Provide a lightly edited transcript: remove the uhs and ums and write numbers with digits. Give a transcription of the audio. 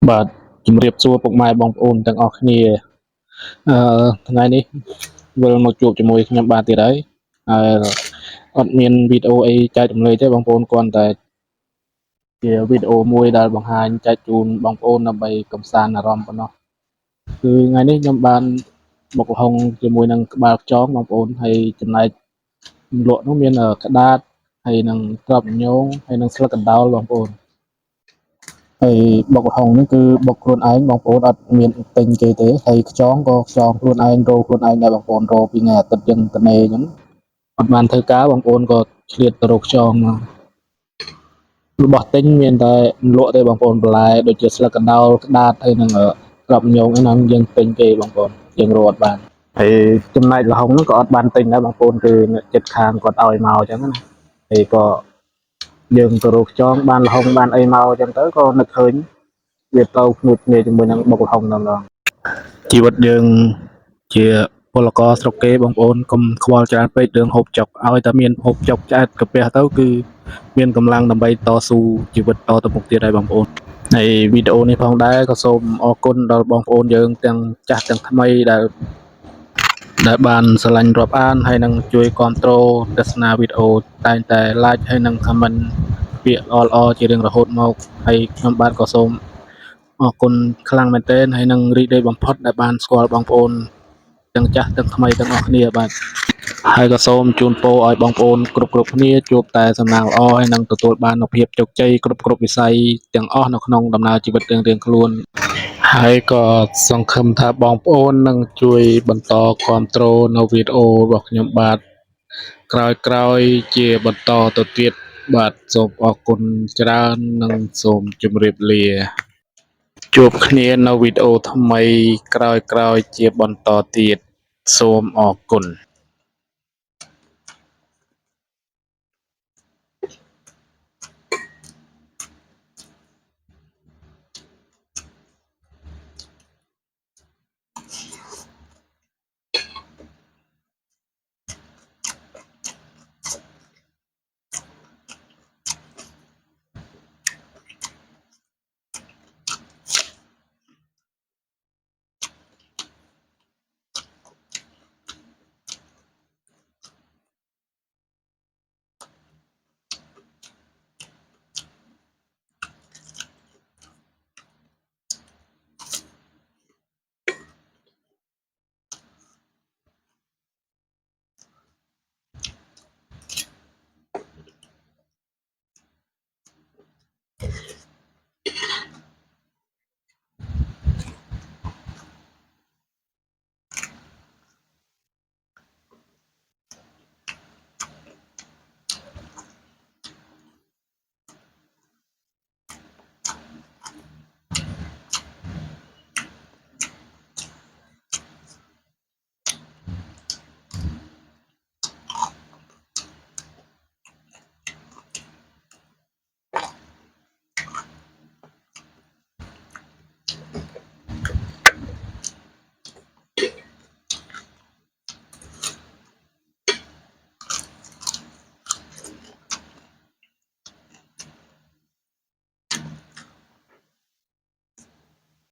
បាទជំរាបសួរពុកម៉ែបងប្អូនទាំងអស់គ្នាថ្ងៃនេះវិលមកជួបជាមួយខ្ញុំបាទទៀតហើយហើយអត់មានវីដេអូអីចែករំលែកទេបងប្អូនគ្រាន់តែជាវីដេអូមួយដែលបង្ហាញចែកជូនបងប្អូនដើម្បីកម្សាន្តអារម្មណ៍ប៉ុណ្ណោះគឺថ្ងៃនេះខ្ញុំបានបុកល្ហុងជាមួយនឹងក្បាលខ្យងបងប្អូនហើយចំណែកលក់នោះមានក្តាតហើយនឹងក្របញងហើយនឹងស្លឹកកណ្ដោលបងប្អូន ហើយបុកល្ហុងនេះគឺបុកខ្លួនឯងបងប្អូនអត់មានទិញគេទេហើយខ្យងក៏ខ្យងខ្លួនឯងរោខ្លួនឯងដែរបងប្អូនរោពីថ្ងៃអាទិត្យចឹងត្នេអញ្ចឹងអត់បានធ្វើការបងប្អូនក៏ឆ្លៀតទៅរកខ្យងមករបស់ទិញមានតែលក់ទេបងប្អូនបន្លែដូចជាស្លឹកកណ្ដោលក្តាតហើយនឹងក្របញងហ្នឹងយើងទិញគេបងប្អូនយើងរកអត់បានហើយចំណែកល្ហុងហ្នឹងក៏អត់បានទិញដែរបងប្អូនគឺអ្នកចិត្តខាងគាត់ឲ្យមកអញ្ចឹងណាហើយក៏យើងទៅរកខ្យងបានល្ហុងបានអីមកអញ្ចឹងទៅក៏នឹកឃើញវាទៅគ្នាជាមួយនឹងបុកល្ហុងដល់ឡងជីវិតយើងជាពលករស្រុកគេបងប្អូនកុំខ្វល់ច្រើនពេករឿងហូបចុកឲ្យតែមានហូបចុកឆ្អែតកាពះទៅគឺមានកម្លាំងដើម្បីតស៊ូជីវិតតទៅមុខទៀតហើយបងប្អូនហើយវីដេអូនេះផងដែរក៏សូមអរគុណដល់បងប្អូនយើងទាំងចាស់ទាំងថ្មីដែលបានស្រឡាញ់រាប់អានហើយនឹងជួយគ្រប់គ្រងទស្សនាវីដេអូតែងតែ like ហើយនឹង comment ពាក្យល្អៗជារៀងរហូតមកហើយខ្ញុំបាទក៏សូមអរគុណខ្លាំងមែនទែនហើយនឹងរីករាយបំផុតដែលបានស្គាល់បងប្អូនទាំងចាស់ទាំងថ្មីទាំងអស់គ្នាបាទហើយក៏សូមជូនពរឲ្យបងប្អូនគ្រប់គ្នាជួបតែសំណាងល្អហើយនឹងទទួលបាននូវភាពជោគជ័យគ្រប់វិស័យទាំងអស់នៅក្នុងដំណើរជីវិតរៀងៗខ្លួនហើយក៏សង្ឃឹមថាបងប្អូននឹងជួយបន្តគាំទ្រនៅវីដេអូរបស់ខ្ញុំបាទក្រោយជាបន្តទៅទៀតបាទសូមអរគុណច្រើននិងសូមជម្រាបលាជួបគ្នានៅវីដេអូថ្មីក្រោយជាបន្តទៀតសូមអរគុណ